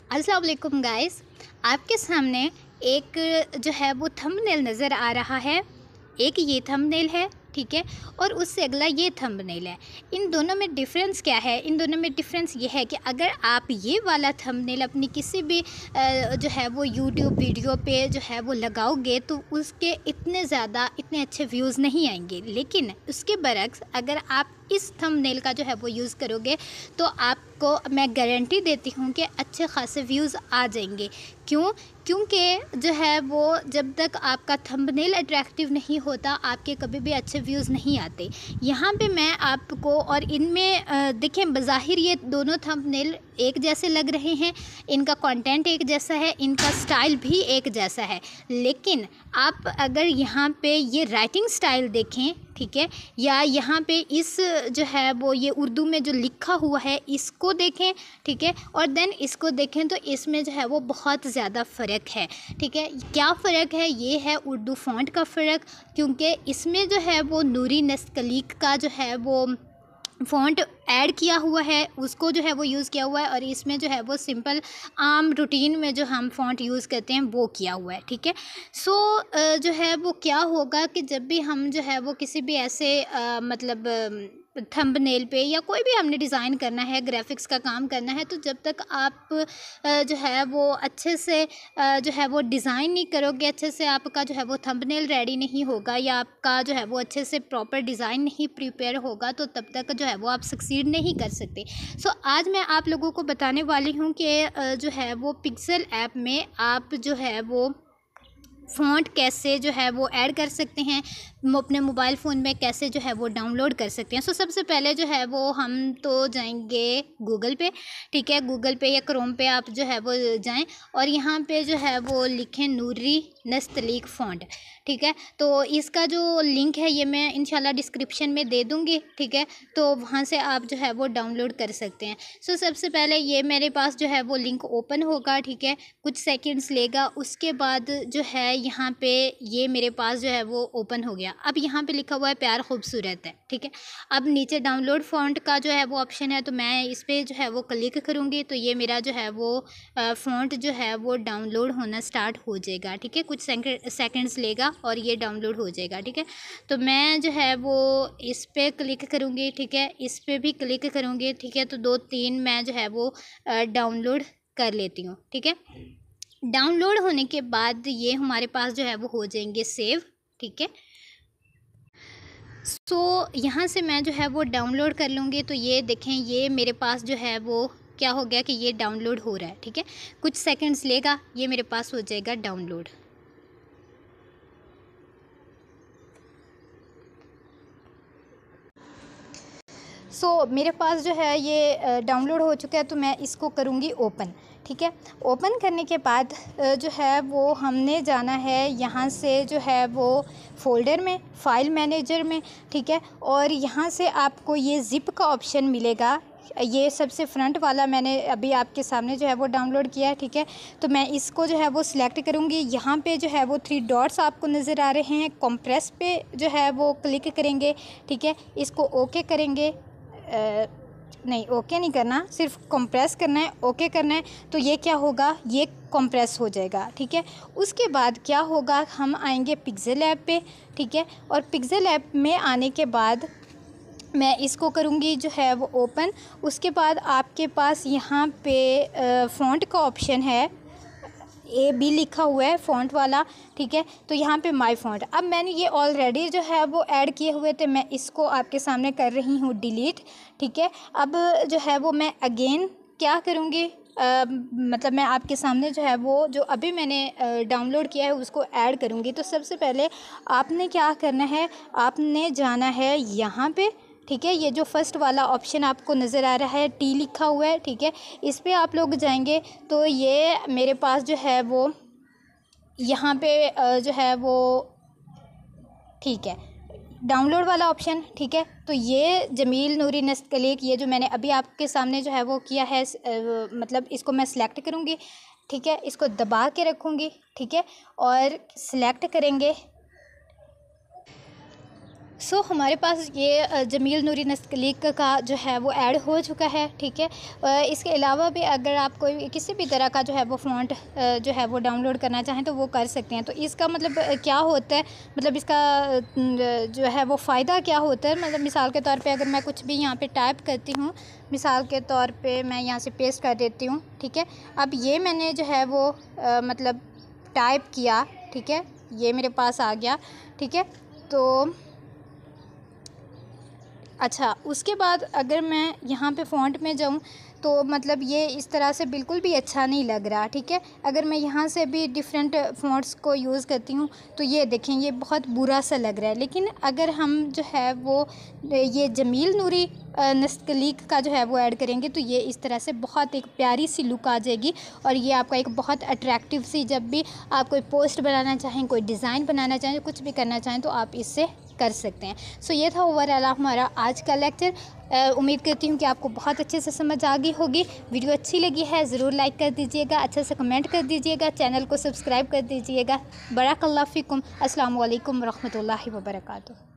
अस्सलाम वालेकुम गाइस। आपके सामने एक जो है वो थंबनेल नज़र आ रहा है। एक ये थंबनेल है, ठीक है, और उससे अगला ये थंबनेल है। इन दोनों में डिफ़रेंस क्या है? इन दोनों में डिफ़रेंस ये है कि अगर आप ये वाला थंबनेल अपनी किसी भी जो है वो यूट्यूब वीडियो पे जो है वो लगाओगे तो उसके इतने अच्छे व्यूज़ नहीं आएंगे। लेकिन उसके बरक्स अगर आप इस थंबनेल का जो है वो यूज़ करोगे तो आपको मैं गारंटी देती हूँ कि अच्छे खासे व्यूज़ आ जाएंगे। क्यों? क्योंकि जो है वो जब तक आपका थंबनेल अट्रैक्टिव नहीं होता आपके कभी भी अच्छे व्यूज़ नहीं आते। यहाँ पे मैं आपको और इनमें देखें, बज़ाहिर ये दोनों थंबनेल एक जैसे लग रहे हैं, इनका कंटेंट एक जैसा है, इनका स्टाइल भी एक जैसा है। लेकिन आप अगर यहाँ पे ये राइटिंग स्टाइल देखें, ठीक है, या यहाँ पे इस जो है वो ये उर्दू में जो लिखा हुआ है इसको देखें, ठीक है, और देन इसको देखें तो इसमें जो है वो बहुत ज़्यादा फ़र्क है। ठीक है, क्या फ़र्क है? ये है उर्दू फ़ॉन्ट का फ़र्क, क्योंकि इसमें जो है वो नूरी नस्तलीक का जो है वो फ़ॉन्ट ऐड किया हुआ है, उसको जो है वो यूज़ किया हुआ है, और इसमें जो है वो सिंपल आम रूटीन में जो हम फ़ॉन्ट यूज़ करते हैं वो किया हुआ है। ठीक है, सो जो है वो क्या होगा कि जब भी हम जो है वो किसी भी ऐसे मतलब थंबनेल पे या कोई भी हमने डिज़ाइन करना है, ग्राफिक्स का काम करना है, तो जब तक आप जो है वो अच्छे से जो है वो डिज़ाइन नहीं करोगे, अच्छे से आपका जो है वो थंबनेल रेडी नहीं होगा या आपका जो है वो अच्छे से प्रॉपर डिज़ाइन नहीं प्रिपेयर होगा, तो तब तक जो है वो आप सक्सीड नहीं कर सकते। सो आज मैं आप लोगों को बताने वाली हूँ कि जो है वो पिक्सेल ऐप में आप जो है वो फ़ॉन्ट कैसे जो है वो ऐड कर सकते हैं, अपने मोबाइल फ़ोन में कैसे जो है वो डाउनलोड कर सकते हैं। सो सबसे पहले जो है वो हम तो जाएंगे गूगल पे, ठीक है, गूगल पे या क्रोम पे आप जो है वो जाएं और यहाँ पे जो है वो लिखें नूरी नस्तलीक फ़ॉन्ट। ठीक है, तो इसका जो लिंक है ये मैं इंशाल्लाह डिस्क्रिप्शन में दे दूँगी। ठीक है, तो वहाँ से आप जो है वो डाउनलोड कर सकते हैं। सो सबसे पहले ये मेरे पास जो है वो लिंक ओपन होगा, ठीक है, कुछ सेकंड्स लेगा, उसके बाद जो है यहाँ पे ये मेरे पास जो है वो ओपन हो गया। अब यहाँ पे लिखा हुआ है प्यार खूबसूरत है, ठीक है। अब नीचे डाउनलोड फ़ॉन्ट का जो है वो ऑप्शन है, तो मैं इस पर जो है वो क्लिक करूँगी तो ये मेरा जो है वो फ़ॉन्ट जो है वो डाउनलोड होना स्टार्ट हो जाएगा। ठीक है, कुछ सेकंड्स लेगा और ये डाउनलोड हो जाएगा। ठीक है, तो मैं जो है वो इस पर क्लिक करूँगी, ठीक है, इस पर भी क्लिक करूँगी, ठीक है, तो 2-3 मैं जो है वो डाउनलोड कर लेती हूँ। ठीक है, डाउनलोड होने के बाद ये हमारे पास जो है वो हो जाएंगे सेव। ठीक है, सो यहाँ से मैं जो है वो डाउनलोड कर लूँगी, तो ये देखें ये मेरे पास जो है वो क्या हो गया कि ये डाउनलोड हो रहा है। ठीक है, कुछ सेकंड्स लेगा, ये मेरे पास हो जाएगा डाउनलोड। मेरे पास जो है ये डाउनलोड हो चुका है, तो मैं इसको करूँगी ओपन। ठीक है, ओपन करने के बाद जो है वो हमने जाना है यहाँ से जो है वो फ़ोल्डर में, फ़ाइल मैनेजर में। ठीक है, और यहाँ से आपको ये ज़िप का ऑप्शन मिलेगा, ये सबसे फ्रंट वाला मैंने अभी आपके सामने जो है वो डाउनलोड किया है। ठीक है, तो मैं इसको जो है वो सिलेक्ट करूँगी। यहाँ पे जो है वो 3 डॉट्स आपको नज़र आ रहे हैं, कंप्रेस पे जो है वो क्लिक करेंगे। ठीक है, इसको ओके करेंगे, नहीं ओके नहीं करना, सिर्फ कंप्रेस करना है, ओके करना है, तो ये क्या होगा, ये कंप्रेस हो जाएगा। ठीक है, उसके बाद क्या होगा, हम आएंगे पिक्सेल ऐप पे। ठीक है, और पिक्सेल ऐप में आने के बाद मैं इसको करूँगी जो है वो ओपन। उसके बाद आपके पास यहाँ पे फ़ॉन्ट का ऑप्शन है, AB लिखा हुआ है फ़ॉन्ट वाला। ठीक है, तो यहाँ पे माय फ़ॉन्ट, अब मैंने ये ऑलरेडी जो है वो ऐड किए हुए थे, मैं इसको आपके सामने कर रही हूँ डिलीट। ठीक है, अब जो है वो मैं अगेन क्या करूँगी, मतलब मैं आपके सामने जो है वो जो अभी मैंने डाउनलोड किया है उसको ऐड करूँगी। तो सबसे पहले आपने क्या करना है, आपने जाना है यहाँ पे। ठीक है, ये जो फर्स्ट वाला ऑप्शन आपको नज़र आ रहा है, टी लिखा हुआ है, ठीक है, इस पे आप लोग जाएंगे तो ये मेरे पास जो है वो यहाँ पे जो है वो ठीक है डाउनलोड वाला ऑप्शन। ठीक है, तो ये जमील नूरी नस्तलीक, ये जो मैंने अभी आपके सामने जो है वो किया है, मतलब इसको मैं सिलेक्ट करूँगी। ठीक है, इसको दबा के रखूँगी। ठीक है, और सिलेक्ट करेंगे, हमारे पास ये जमील नूरी नस्तलीक का जो है वो ऐड हो चुका है, ठीक है। इसके अलावा भी अगर आप कोई किसी भी तरह का जो है वो फ़ॉन्ट जो है वो डाउनलोड करना चाहें तो वो कर सकते हैं। तो इसका मतलब क्या होता है, मतलब इसका जो है वो फ़ायदा क्या होता है, मतलब मिसाल के तौर पे अगर मैं कुछ भी यहाँ पे टाइप करती हूँ, मिसाल के तौर पे मैं यहाँ से पेस्ट कर देती हूँ, ठीक है। अब ये मैंने जो है वो मतलब टाइप किया, ठीक है, ये मेरे पास आ गया, ठीक है। तो अच्छा, उसके बाद अगर मैं यहाँ पे फ़ॉन्ट में जाऊँ तो मतलब ये इस तरह से बिल्कुल भी अच्छा नहीं लग रहा, ठीक है। अगर मैं यहाँ से भी डिफरेंट फ़ॉन्ट्स को यूज़ करती हूँ तो ये देखें, ये बहुत बुरा सा लग रहा है। लेकिन अगर हम जो है वो ये जमील नूरी नस्तलीक का जो है वो ऐड करेंगे तो ये इस तरह से बहुत एक प्यारी सी लुक आ जाएगी और ये आपका एक बहुत अट्रैक्टिव सी, जब भी आप कोई पोस्ट बनाना चाहें, कोई डिज़ाइन बनाना चाहें, कुछ भी करना चाहें तो आप इससे कर सकते हैं। ये था ओवरऑल हमारा आज का लेक्चर। उम्मीद करती हूँ कि आपको बहुत अच्छे से समझ आ गई होगी। वीडियो अच्छी लगी है ज़रूर लाइक कर दीजिएगा, अच्छे से कमेंट कर दीजिएगा, चैनल को सब्सक्राइब कर दीजिएगा। बराकल्लाहु फ़ीकुम। अस्सलामु अलैकुम रहमतुल्लाहि व बरकातुहू।